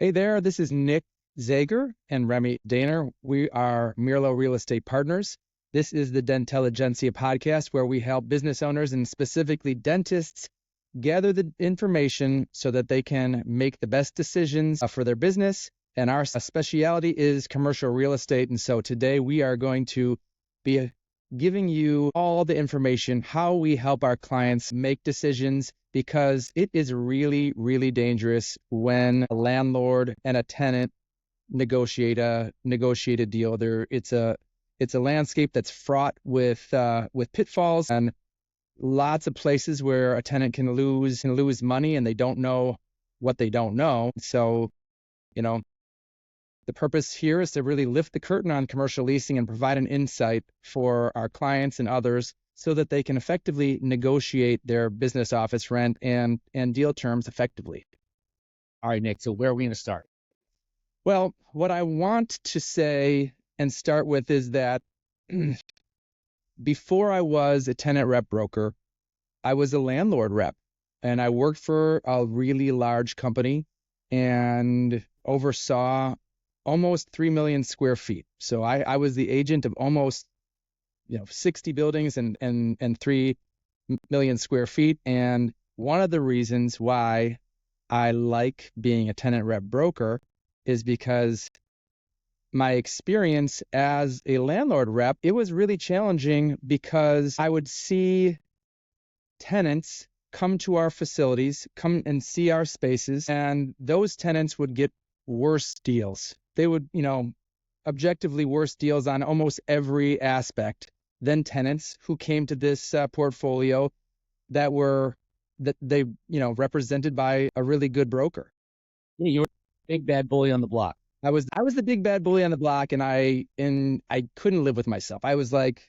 Hey there, this is Nick Zager and Remy Daner. We are Mirlo Real Estate Partners. This is the Dentelligencia podcast where we help business owners and specifically dentists gather the information so that they can make the best decisions for their business. And our specialty is commercial real estate. And so today we are going to be giving you all the information, how we help our clients make decisions, because it is really, really dangerous when a landlord and a tenant negotiate a deal. It's a landscape that's fraught with pitfalls and lots of places where a tenant can lose money and they don't know what they don't know. So, the purpose here is to really lift the curtain on commercial leasing and provide an insight for our clients and others so that they can effectively negotiate their business office rent and deal terms effectively. All right, Nick, so where are we going to start? Well, what I want to say and start with is that before I was a tenant rep broker, I was a landlord rep, and I worked for a really large company and oversaw almost 3 million square feet. So I was the agent of almost 60 buildings and 3 million square feet. And one of the reasons why I like being a tenant rep broker is because my experience as a landlord rep, it was really challenging because I would see tenants come to our facilities, come and see our spaces, and those tenants would get worse deals. They would, objectively worse deals on almost every aspect than tenants who came to this portfolio that they represented by a really good broker. Yeah, you were the big bad bully on the block. I was the big bad bully on the block, and I couldn't live with myself. I was like,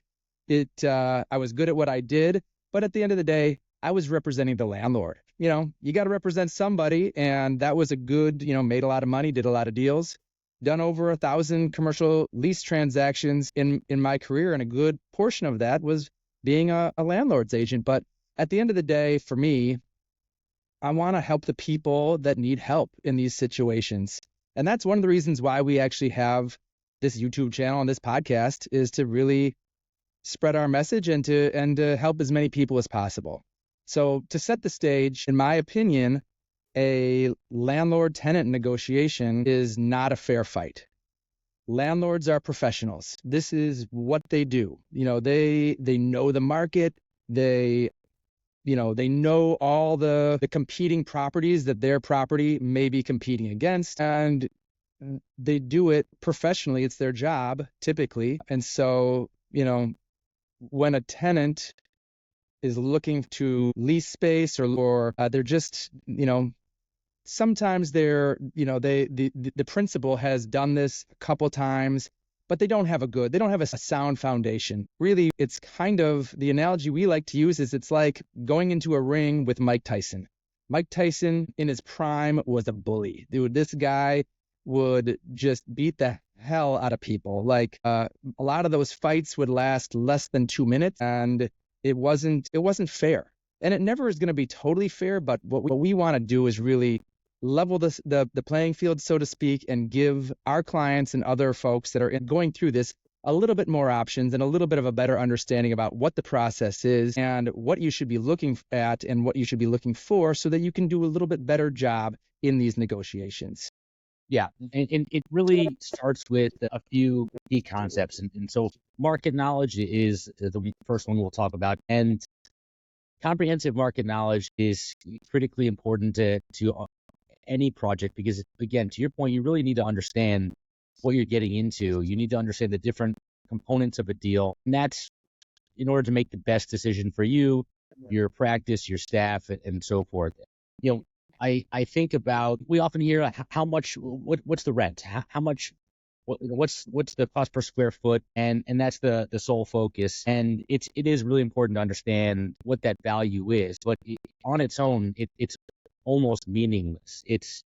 I was good at what I did, but at the end of the day, I was representing the landlord. You got to represent somebody, and that was a good, made a lot of money, did a lot of deals, done over 1,000 commercial lease transactions in my career, and a good portion of that was being a landlord's agent. But at the end of the day, for me, I want to help the people that need help in these situations. And that's one of the reasons why we actually have this YouTube channel and this podcast, is to really spread our message and to help as many people as possible. So to set the stage, in my opinion, a landlord-tenant negotiation is not a fair fight. Landlords are professionals. This is what they do. They know the market. They know all the competing properties that their property may be competing against, and they do it professionally. It's their job, typically. And so, when a tenant is looking to lease space or they're just, sometimes the principal has done this a couple times, but they don't have a sound foundation. Really, it's kind of, the analogy we like to use is it's like going into a ring with Mike Tyson. Mike Tyson in his prime was a bully. Dude, this guy would just beat the hell out of people. Like a lot of those fights would last less than 2 minutes, and it wasn't fair. And it never is going to be totally fair, but what we want to do is really level the playing field, so to speak, and give our clients and other folks that are going through this a little bit more options and a little bit of a better understanding about what the process is and what you should be looking at and what you should be looking for, so that you can do a little bit better job in these negotiations. Yeah, and it really starts with a few key concepts. And so market knowledge is the first one we'll talk about. And comprehensive market knowledge is critically important to any project, because, again, to your point, you really need to understand what you're getting into. You need to understand the different components of a deal. And that's in order to make the best decision for you, your practice, your staff, and so forth. I think about, we often hear how much, what's the rent? How much, what's the cost per square foot? And that's the sole focus. And it is really important to understand what that value is. But on its own, it's almost meaningless. It's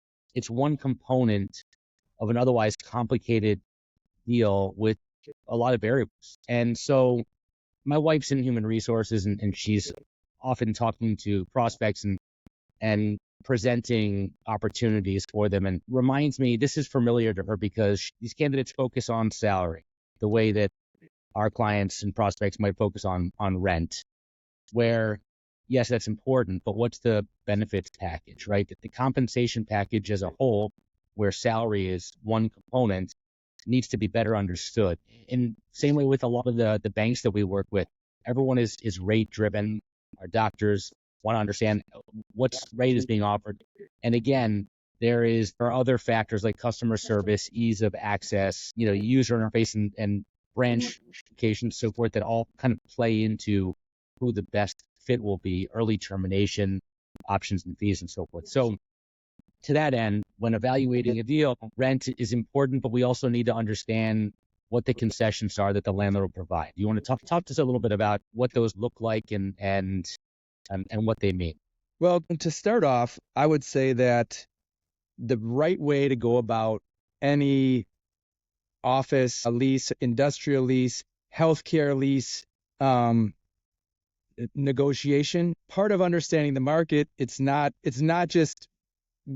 one component of an otherwise complicated deal with a lot of variables. And so my wife's in human resources, and she's often talking to prospects and presenting opportunities for them. And reminds me, this is familiar to her because these candidates focus on salary, the way that our clients and prospects might focus on rent, where yes, that's important, but what's the benefits package, right? The compensation package as a whole, where salary is one component, needs to be better understood. And same way with a lot of the banks that we work with, everyone is rate driven. Our doctors want to understand what rate is being offered. And again, there are other factors like customer service, ease of access, user interface and branch location, so forth, that all kind of play into who the best fit will be, early termination, options and fees and so forth. So to that end, when evaluating a deal, rent is important, but we also need to understand what the concessions are that the landlord will provide. You want to talk to us a little bit about what those look like and what they mean? Well, to start off, I would say that the right way to go about any office lease, industrial lease, healthcare lease, negotiation, part of understanding the market, it's not just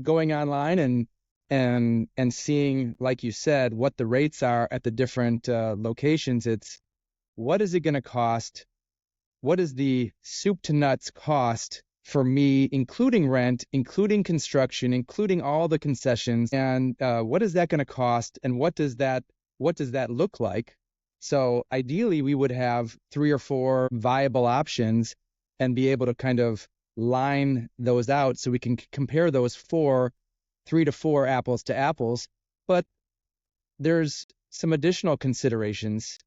going online and seeing, like you said, what the rates are at the different locations. It's what is it going to cost? What is the soup to nuts cost for me, including rent, including construction, including all the concessions, and what is that going to cost, and what does that look like? So ideally, we would have 3 or 4 viable options and be able to kind of line those out so we can compare those 3 to 4 apples to apples. But there's some additional considerations.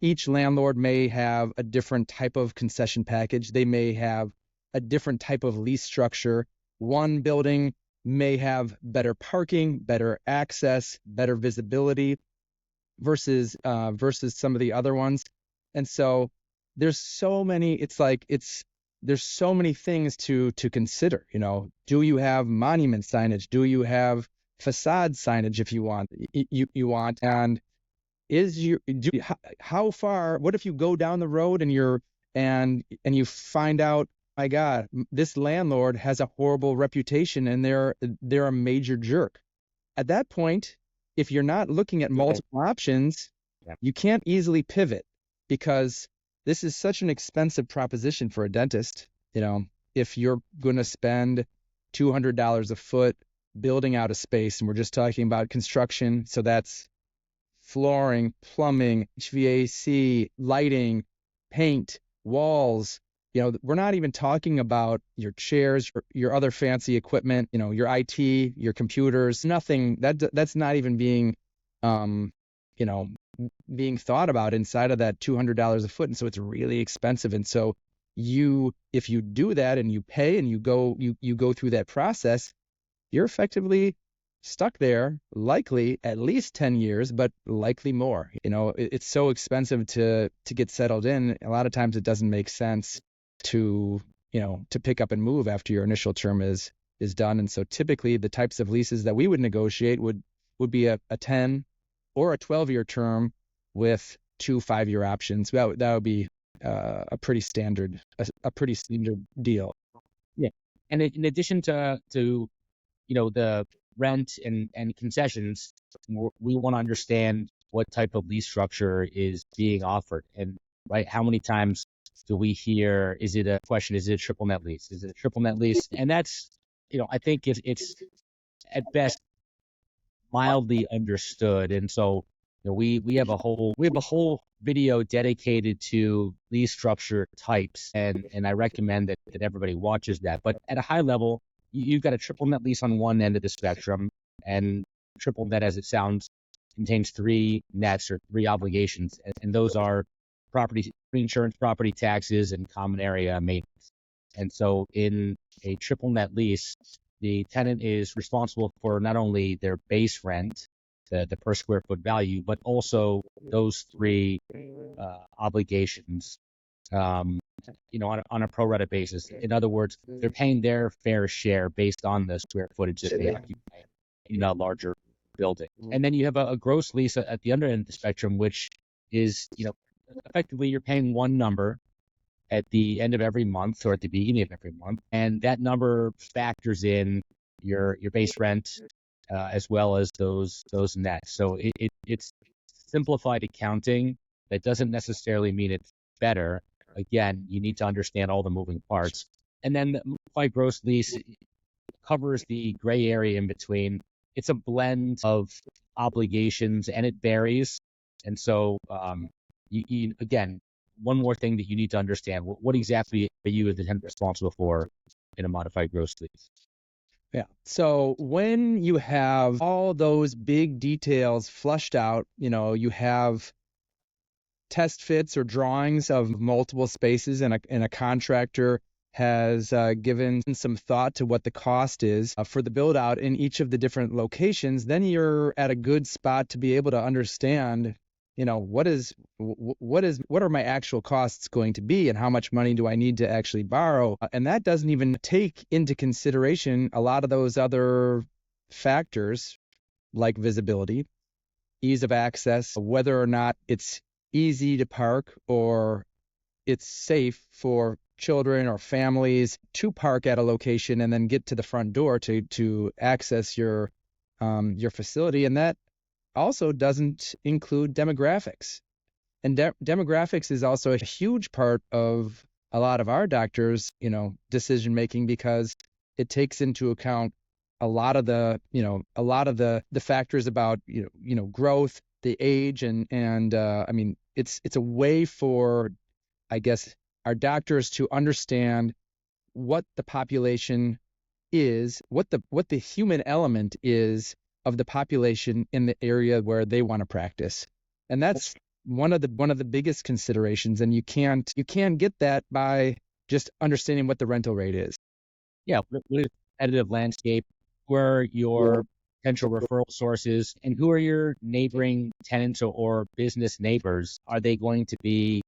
Each landlord may have a different type of concession package. They may have a different type of lease structure. One building may have better parking, better access, better visibility versus some of the other ones. And so there's so many things to consider. Do you have monument signage? Do you have facade signage if you want? And how far? What if you go down the road and you find out, my God, this landlord has a horrible reputation and they're a major jerk. At that point, if you're not looking at multiple options, you can't easily pivot, because this is such an expensive proposition for a dentist. If you're going to spend $200 a foot building out a space, and we're just talking about construction, so that's flooring, plumbing, HVAC, lighting, paint, walls. We're not even talking about your chairs, your other fancy equipment, your IT, your computers, nothing that's not even being thought about inside of that $200 a foot. And so it's really expensive. And so if you do that and you pay and you go through that process, you're effectively stuck there, likely at least 10 years, but likely more. It's so expensive to get settled in. A lot of times it doesn't make sense to pick up and move after your initial term is done. And so typically the types of leases that we would negotiate would be a 10 or a 12-year term with 2 5-year options. That would be a pretty standard deal. Yeah. And in addition to the rent and concessions, we want to understand what type of lease structure is being offered, and right, how many times do we hear, is it a triple net lease? Is it a triple net lease? And that's, I think it's at best mildly understood. And so we have a whole video dedicated to lease structure types, and I recommend that everybody watches that. But at a high level, you've got a triple net lease on one end of the spectrum, and triple net, as it sounds, contains 3 nets or 3 obligations, and those are property insurance, property taxes, and common area maintenance. And so in a triple net lease, the tenant is responsible for not only their base rent, the per square foot value, but also those 3 obligations on a pro rata basis. In other words, they're paying their fair share based on the square footage that they occupy in a larger building. And then you have a gross lease at the other end of the spectrum, which is, effectively you're paying one number, at the end of every month or at the beginning of every month, and that number factors in your base rent as well as those nets. So it's simplified accounting. That doesn't necessarily mean it's better. Again, you need to understand all the moving parts. And then the modified gross lease covers the gray area in between. It's a blend of obligations and it varies. And so, again, one more thing that you need to understand: what exactly are you as the tenant responsible for in a modified gross lease? Yeah. So when you have all those big details flushed out, you have test fits or drawings of multiple spaces, and a contractor has given some thought to what the cost is for the build out in each of the different locations, then you're at a good spot to be able to understand, what are my actual costs going to be and how much money do I need to actually borrow? And that doesn't even take into consideration a lot of those other factors like visibility, ease of access, whether or not it's easy to park or it's safe for children or families to park at a location and then get to the front door to access your facility. And that also doesn't include demographics. And demographics is also a huge part of a lot of our doctors, decision making, because it takes into account a lot of the factors about growth, the age, and I mean it's a way for, I guess, our doctors to understand what the population is, what the human element is of the population in the area where they want to practice. And that's one of the biggest considerations, and you can't get that by just understanding what the rental rate is. Yeah, what is the competitive landscape? Who are your potential referral sources, and who are your neighboring tenants or business neighbors? Are they going to be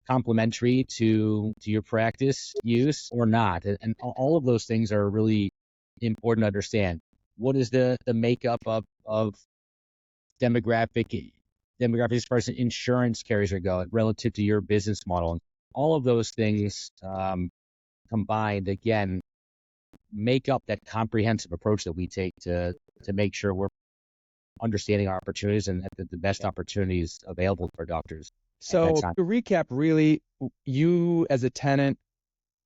complementary to your practice use or not? And all of those things are really important to understand. What is the makeup of demographics as far as insurance carriers are going relative to your business model? And all of those things combined, again, make up that comprehensive approach that we take to make sure we're understanding our opportunities and that the best opportunities available for doctors. So to recap, really, you as a tenant,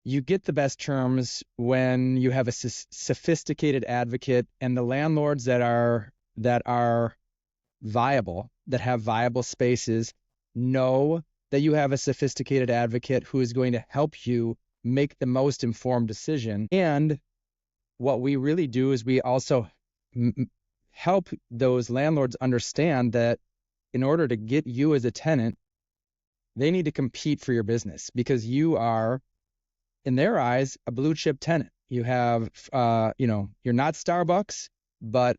you get the best terms when you have a sophisticated advocate, and the landlords that are viable, that have viable spaces, know that you have a sophisticated advocate who is going to help you make the most informed decision. And what we really do is we also help those landlords understand that in order to get you as a tenant, they need to compete for your business, because you are, in their eyes, a blue chip tenant. You have, you're not Starbucks, but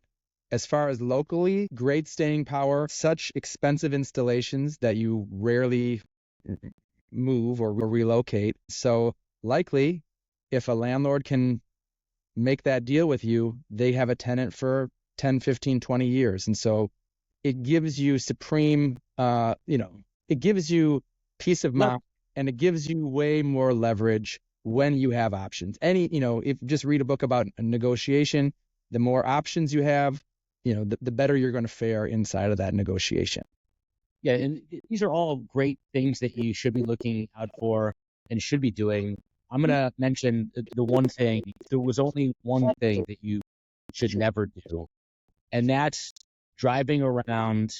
as far as locally, great staying power, such expensive installations that you rarely move or relocate. So likely, if a landlord can make that deal with you, they have a tenant for 10, 15, 20 years. And so it gives you supreme, it gives you peace of mind, and it gives you way more leverage when you have options. If just read a book about negotiation, the more options you have, the better you're going to fare inside of that negotiation. Yeah, and these are all great things that you should be looking out for and should be doing. I'm going to mention the one thing. There was only one thing that you should never do, and that's driving around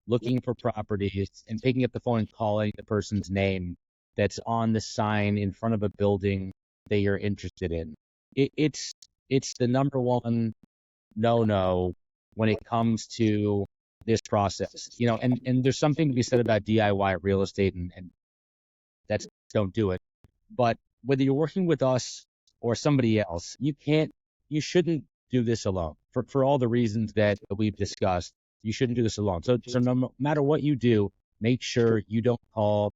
looking for properties and picking up the phone and calling the person's name that's on the sign in front of a building that you're interested in. It's the number one no when it comes to this process, and there's something to be said about DIY real estate, and that's, don't do it. But whether you're working with us or somebody else, you shouldn't do this alone for all the reasons that we've discussed. You shouldn't do this alone. So no matter what you do, make sure you don't call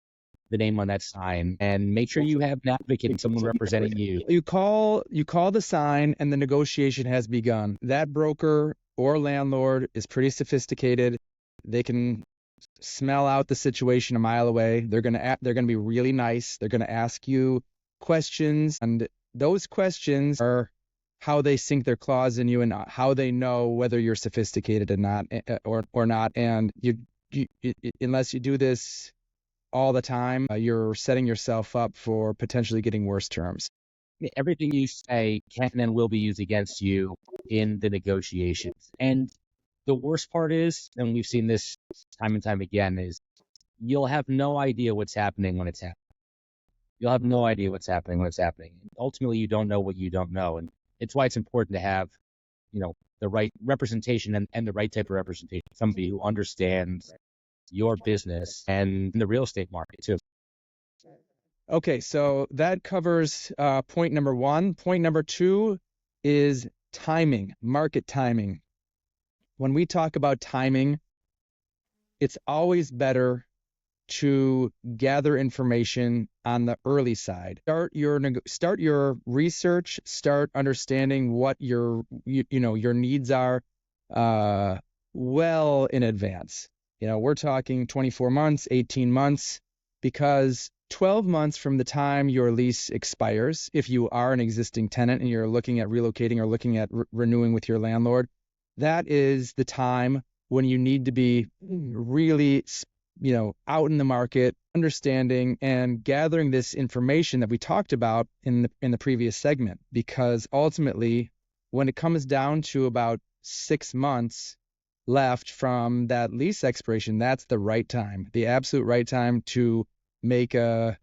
the name on that sign, and make sure you have an advocate and someone representing you. You call the sign, and the negotiation has begun. That broker or landlord is pretty sophisticated. They can smell out the situation a mile away. They're gonna be really nice. They're gonna ask you questions, and those questions are how they sink their claws in you and how they know whether you're sophisticated or not, or not. And unless you do this all the time, you're setting yourself up for potentially getting worse terms. Everything you say can and will be used against you in the negotiations. And the worst part is, and we've seen this time and time again, is you'll have no idea what's happening when it's happening. You'll have no idea what's happening when it's happening. Ultimately, you don't know what you don't know. And it's why it's important to have, the right representation and the right type of representation. Somebody who understands your business and the real estate market too. Okay, so that covers point number one. Point number two is timing, market timing. When we talk about timing, it's always better to gather information on the early side. Start your research, start understanding what your needs are well in advance. We're talking 24 months, 18 months, because 12 months from the time your lease expires, if you are an existing tenant and you're looking at relocating or looking at renewing with your landlord, that is the time when you need to be really, out in the market, understanding and gathering this information that we talked about in the previous segment. Because ultimately, when it comes down to about 6 months left from that lease expiration, that's the right time, the absolute right time to make to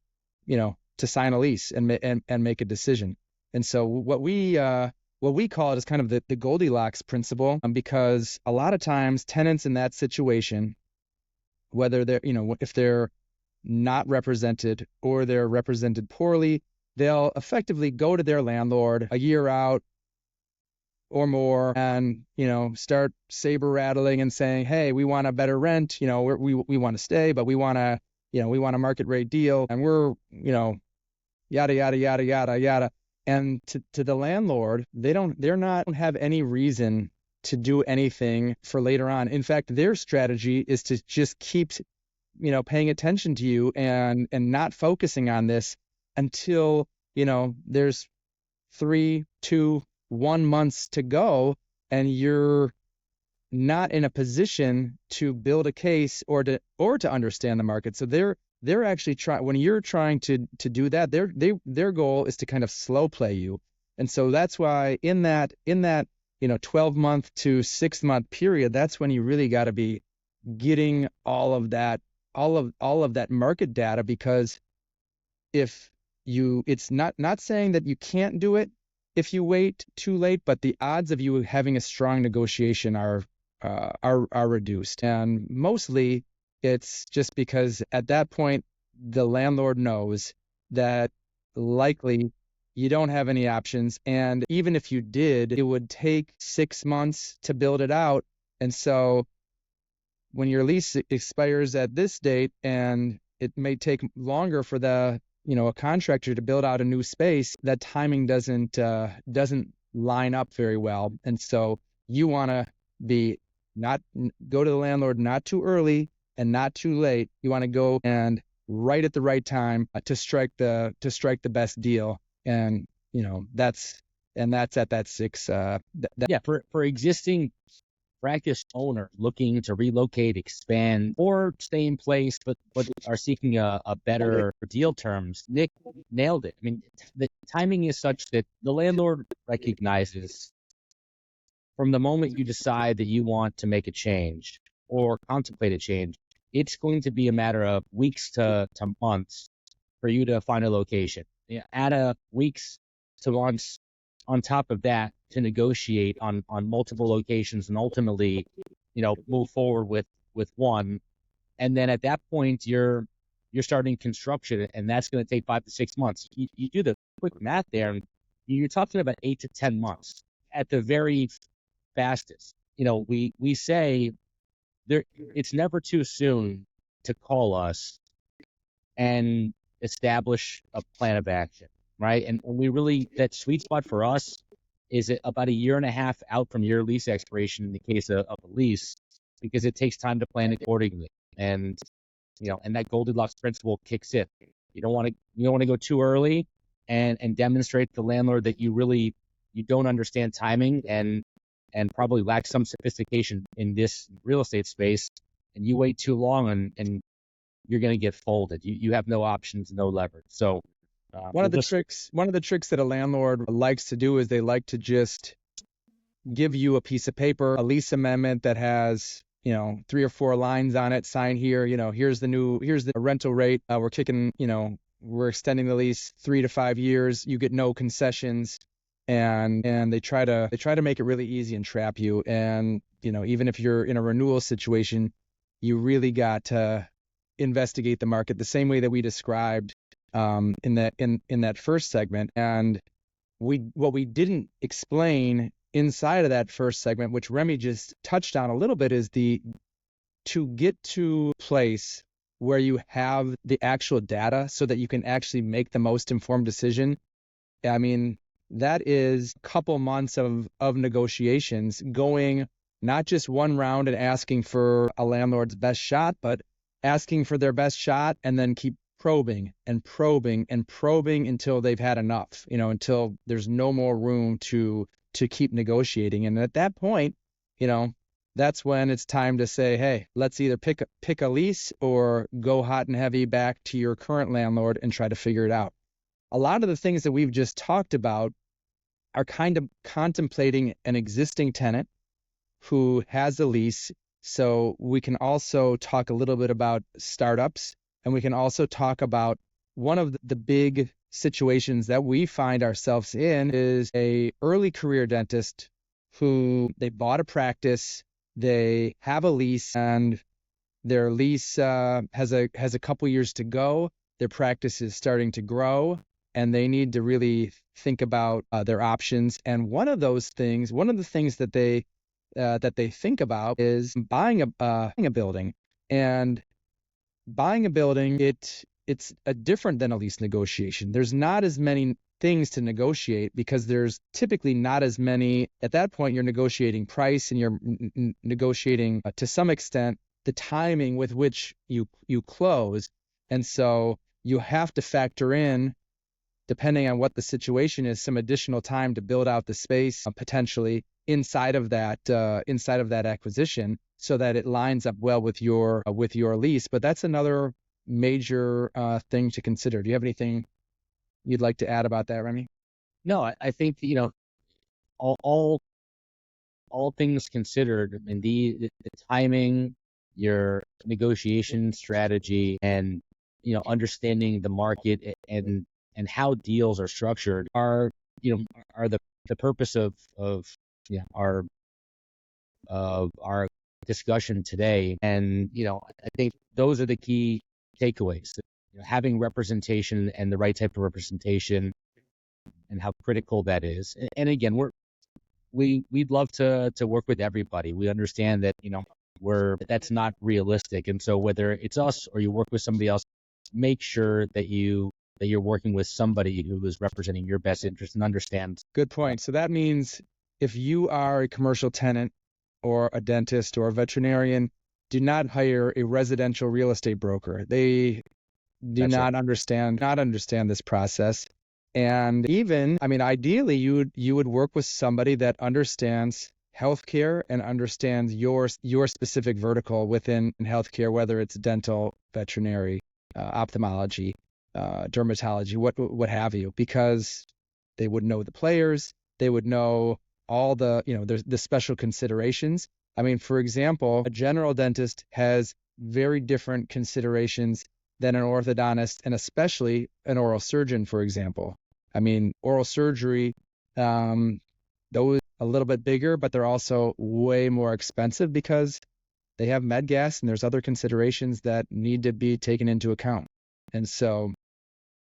sign a lease and make a decision. And so what we call it is kind of the Goldilocks principle, because a lot of times tenants in that situation, whether they're, if they're not represented or they're represented poorly, they'll effectively go to their landlord a year out or more and, start saber rattling and saying, hey, we want a better rent, we want to stay, but we want a market rate deal, and we're, yada, yada, yada, yada, yada. And to the landlord, they don't have any reason to do anything for later on. In fact, their strategy is to just keep, paying attention to you and not focusing on this until, there's 3, 2, 1 months to go, and you're not in a position to build a case or to understand the market. So they're actually when you're trying to do that, their goal is to kind of slow play you. And so that's why in that 12-month to 6-month period, that's when you really got to be getting all of that market data, because it's not saying that you can't do it if you wait too late, but the odds of you having a strong negotiation are reduced. And mostly it's just because at that point the landlord knows that likely you don't have any options, and even if you did, it would take 6 months to build it out. And so when your lease expires at this date, and it may take longer for a contractor to build out a new space, that timing doesn't line up very well. And so you want to go to the landlord not too early and not too late. You want to go and right at the right time to strike the best deal. And that's at that 6. For existing practice owner looking to relocate, expand, or stay in place, but are seeking a better deal terms, Nick nailed it. I mean, the timing is such that the landlord recognizes from the moment you decide that you want to make a change or contemplate a change, it's going to be a matter of weeks to months for you to find a location. Add a weeks to months on top of that to negotiate on multiple locations and ultimately, move forward with one. And then at that point, you're starting construction, and that's going to take 5 to 6 months. You do the quick math there, and you're talking about 8 to 10 months at the very fastest. We say it's never too soon to call us and establish a plan of action, right? And we really, that sweet spot for us is about a year and a half out from your lease expiration in the case of a lease, because it takes time to plan accordingly. And and that Goldilocks principle kicks in. You don't want to go too early and demonstrate to the landlord that you don't understand timing and probably lack some sophistication in this real estate space, and you wait too long and you're going to get folded. You have no options, no leverage. So One of the tricks that a landlord likes to do is they like to just give you a piece of paper, a lease amendment that has, 3 or 4 lines on it, sign here, here's the rental rate. We're extending the lease 3 to 5 years. You get no concessions. And they try to make it really easy and trap you. And, even if you're in a renewal situation, you really got to investigate the market the same way that we described in that first segment. And what we didn't explain inside of that first segment, which Remy just touched on a little bit, is to get to a place where you have the actual data so that you can actually make the most informed decision. I mean, that is a couple months of negotiations, going not just one round and asking for a landlord's best shot, but asking for their best shot and then keep probing and probing and probing until they've had enough, until there's no more room to keep negotiating. And at that point, that's when it's time to say, hey, let's either pick a lease or go hot and heavy back to your current landlord and try to figure it out. A lot of the things that we've just talked about are kind of contemplating an existing tenant who has a lease. So we can also talk a little bit about startups, and we can also talk about one of the big situations that we find ourselves in is a early career dentist who they bought a practice, they have a lease, and their lease has a couple years to go. Their practice is starting to grow, and they need to really think about their options. And one of the things that they think about is buying a building. And buying a building, it's different than a lease negotiation. There's not as many things to negotiate because there's typically not as many. At that point, you're negotiating price, and you're negotiating to some extent the timing with which you close. And so you have to factor in, depending on what the situation is, some additional time to build out the space potentially inside of that acquisition, so that it lines up well with your lease. But that's another major thing to consider. Do you have anything you'd like to add about that, Remy? No, I think all things considered, I mean, the timing, your negotiation strategy, and understanding the market and how deals are structured are the purpose of our discussion today. And I think those are the key takeaways. Having representation and the right type of representation, and how critical that is. And again, we'd love to work with everybody. We understand that that's not realistic, and so whether it's us or you work with somebody else, make sure that you're working with somebody who is representing your best interest and understands. Good point. So that means if you are a commercial tenant or a dentist or a veterinarian, do not hire a residential real estate broker. They do not understand this process. And even, ideally, you would work with somebody that understands healthcare and understands your specific vertical within healthcare, whether it's dental, veterinary, ophthalmology, dermatology, what have you, because they would know the players, they would know all the, there's the special considerations. For example, a general dentist has very different considerations than an orthodontist, and especially an oral surgeon, for example. Oral surgery, those a little bit bigger, but they're also way more expensive because they have med gas and there's other considerations that need to be taken into account. And so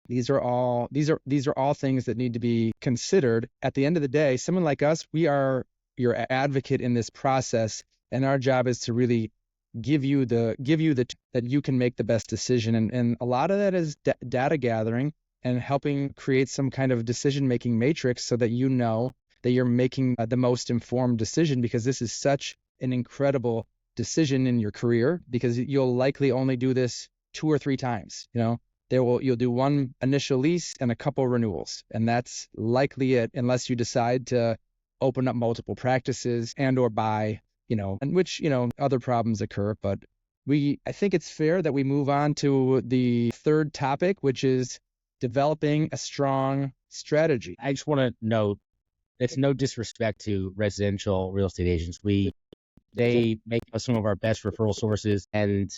these are all things that need to be considered. At the end of the day, someone like us, we are your advocate in this process, and our job is to really give you that you can make the best decision. And a lot of that is data gathering and helping create some kind of decision-making matrix so that you know that you're making the most informed decision, because this is such an incredible decision in your career, because you'll likely only do this 2 or 3 times. You'll do one initial lease and a couple renewals, and that's likely it, unless you decide to open up multiple practices and or buy, and which, other problems occur. But I think it's fair that we move on to the third topic, which is developing a strong strategy. I just want to note, it's no disrespect to residential real estate agents. They make us some of our best referral sources, and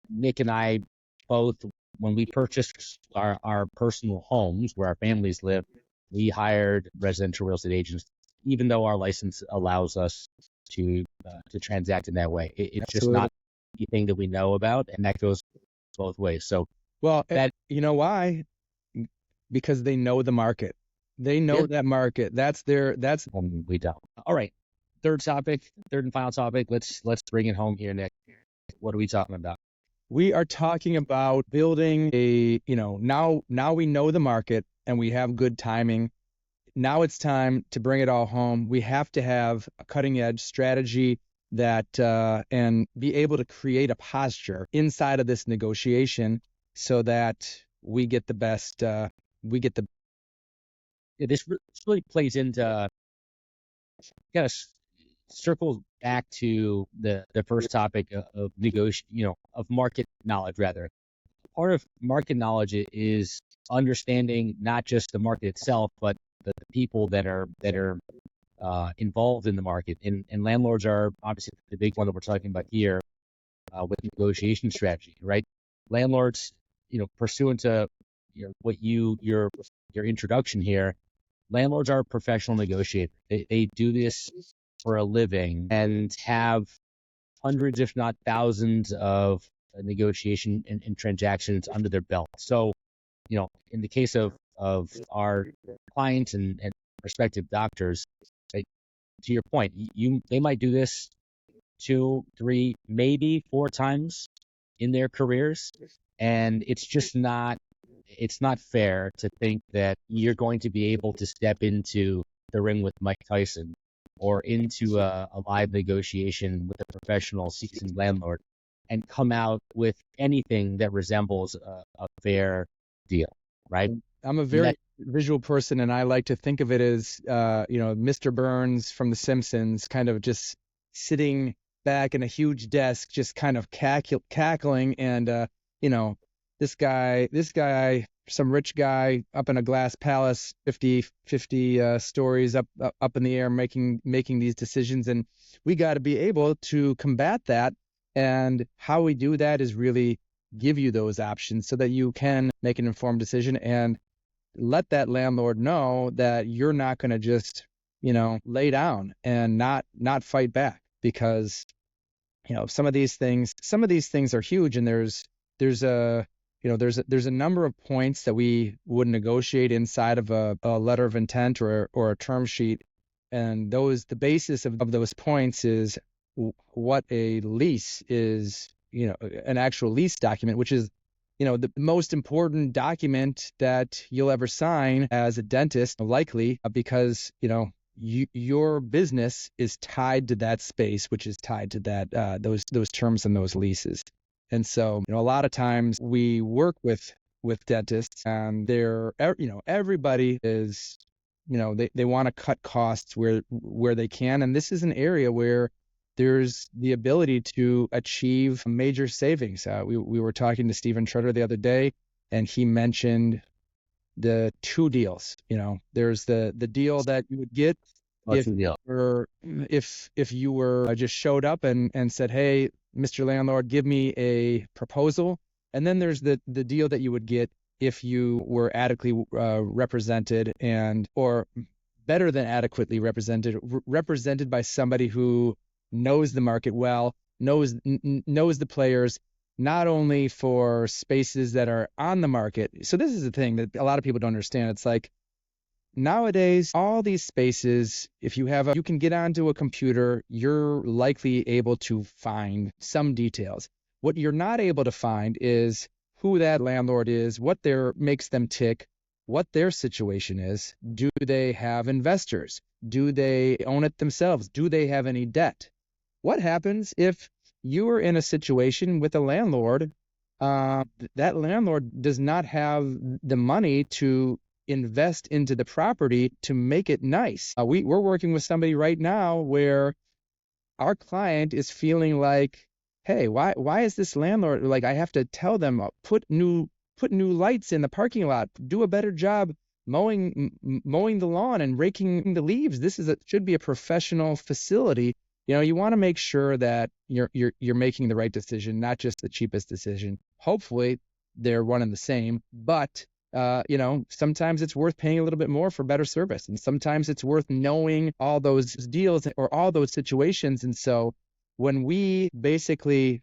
Nick and I both, when we purchased our personal homes where our families live, we hired residential real estate agents, even though our license allows us to transact in that way. It's just not anything that we know about, and that goes both ways. So, well, you know why? Because they know the market. They know that market. We don't. All right. Third and final topic. Let's bring it home here, Nick. What are we talking about? We are talking about building now we know the market and we have good timing. Now it's time to bring it all home. We have to have a cutting edge strategy that and be able to create a posture inside of this negotiation so that we get the best. This really plays into kind of circles back to the first topic of of market knowledge. Rather, part of market knowledge is understanding not just the market itself, but the people that are involved in the market. And landlords are obviously the big one that we're talking about here with negotiation strategy, right? Landlords, pursuant to what your introduction here, landlords are professional negotiators. They do this for a living and have hundreds, if not thousands, of negotiation and transactions under their belt. So, in the case of our clients and prospective doctors, to your point, they might do this 2, 3, maybe 4 times in their careers, and it's not fair to think that you're going to be able to step into the ring with Mike Tyson or into a live negotiation with a professional seasoned landlord and come out with anything that resembles a fair deal, right? I'm a very visual person, and I like to think of it as, Mr. Burns from The Simpsons, kind of just sitting back in a huge desk, just kind of cackling, and this guy, some rich guy up in a glass palace, 50 stories up in the air, making these decisions, and we got to be able to combat that. And how we do that is really give you those options so that you can make an informed decision and let that landlord know that you're not going to just, lay down and not fight back, because, some of these things are huge, and there's a number of points that we would negotiate inside of a letter of intent or a term sheet. And the basis of those points is what a lease is, an actual lease document, which is, the most important document that you'll ever sign as a dentist, likely, because, your business is tied to that space, which is tied to that, those terms and those leases. And so, a lot of times we work with dentists, and everybody is, they want to cut costs where they can. And this is an area where there's the ability to achieve major savings. We were talking to Stephen Treader the other day, and he mentioned the 2 deals. There's the deal that you would get if you were just showed up and said, "Hey, Mr. Landlord, give me a proposal." And then there's the deal that you would get if you were adequately represented or better than adequately represented by somebody who knows the market well, knows the players, not only for spaces that are on the market. So this is the thing that a lot of people don't understand. It's like, nowadays, all these spaces, if you can get onto a computer, you're likely able to find some details. What you're not able to find is who that landlord is, what makes them tick, what their situation is. Do they have investors? Do they own it themselves? Do they have any debt? what happens if you are in a situation with a landlord, that landlord does not have the money to invest into the property to make it nice. We're working with somebody right now where our client is feeling like, hey, why is this landlord, like, I have to tell them, put new lights in the parking lot, do a better job mowing the lawn and raking the leaves. Should be a professional facility. You want to make sure that you're making the right decision, not just the cheapest decision. Hopefully they're one and the same, but sometimes it's worth paying a little bit more for better service. And sometimes it's worth knowing all those deals or all those situations. And so when we basically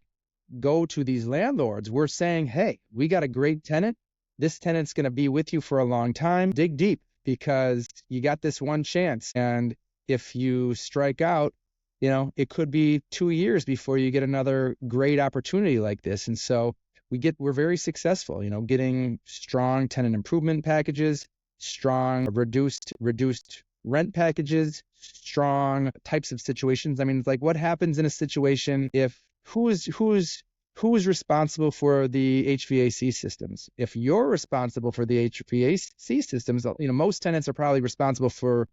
go to these landlords, we're saying, hey, we got a great tenant. This tenant's going to be with you for a long time. Dig deep, because you got this one chance. And if you strike out, it could be 2 years before you get another great opportunity like this. And so we're very successful, getting strong tenant improvement packages, strong reduced rent packages, strong types of situations. I mean, it's like, what happens in a situation if who is responsible for the HVAC systems? If you're responsible for the HVAC systems, most tenants are probably responsible for,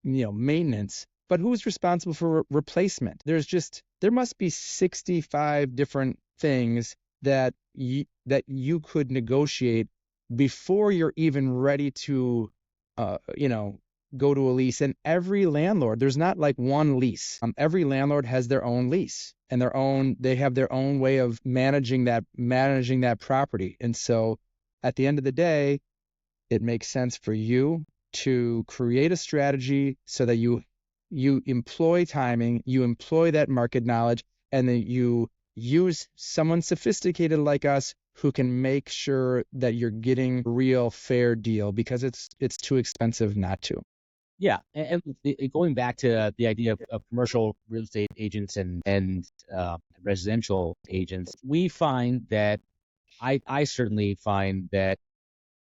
maintenance, but who's responsible for replacement? There must be 65 different things that you could negotiate before you're even ready to, go to a lease. And every landlord, there's not like one lease. Every landlord has their own lease and they have their own way of managing that property. And so at the end of the day, it makes sense for you to create a strategy so that you employ timing, you employ that market knowledge, and then you use someone sophisticated like us who can make sure that you're getting a real fair deal, because it's too expensive not to. Yeah, and going back to the idea of commercial real estate agents and residential agents, we find that I certainly find that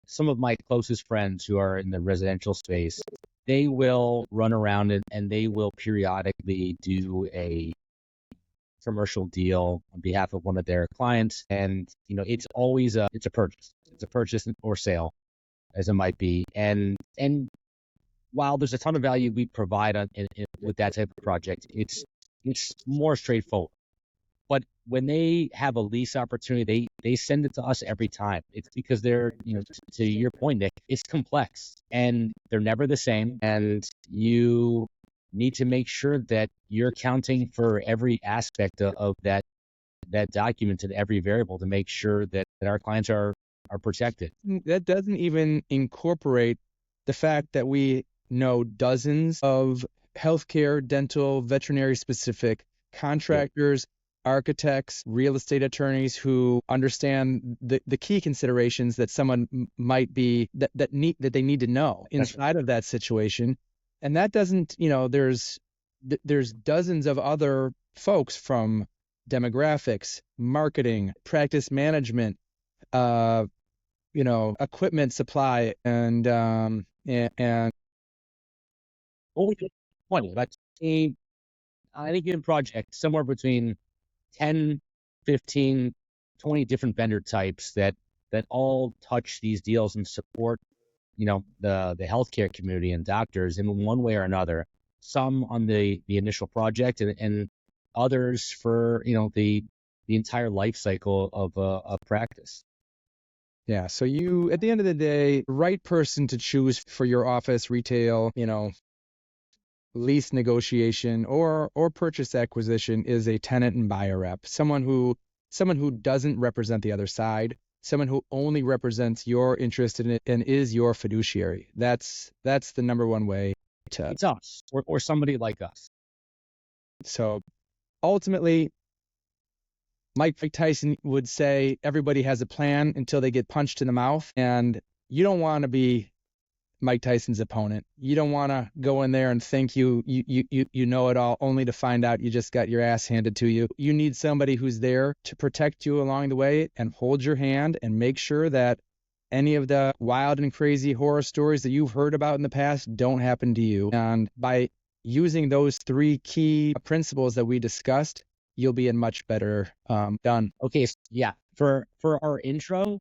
some of my closest friends who are in the residential space, they will run around and they will periodically do a commercial deal on behalf of one of their clients, and it's always a purchase or sale, as it might be, and while there's a ton of value we provide with that type of project, it's more straightforward. But when they have a lease opportunity, they send it to us every time. It's because they're, to your point, Nick, it's complex and they're never the same. And you need to make sure that you're accounting for every aspect of that document and every variable to make sure that our clients are protected. That doesn't even incorporate the fact that we know dozens of healthcare, dental, veterinary specific contractors, architects, real estate attorneys who understand the key considerations that someone might be that they need to know inside of that situation. And that doesn't, there's dozens of other folks from demographics, marketing, practice management, equipment supply, and only 20, about any given project, somewhere between 10, 15, 20 different vendor types that all touch these deals and support, the healthcare community and doctors in one way or another. Some on the initial project and others for, the entire life cycle of a practice. Yeah. So at the end of the day, right person to choose for your office, retail, lease negotiation or purchase acquisition is a tenant and buyer rep, someone who doesn't represent the other side, someone who only represents your interest in it and is your fiduciary. That's the number one way to. It's us or somebody like us. So ultimately, Mike Tyson would say everybody has a plan until they get punched in the mouth, and you don't want to be Mike Tyson's opponent. You don't want to go in there and think you know it all, only to find out you just got your ass handed to you. You need somebody who's there to protect you along the way and hold your hand and make sure that any of the wild and crazy horror stories that you've heard about in the past don't happen to you. And by using those three key principles that we discussed, you'll be in much better done. Okay, yeah. For our intro,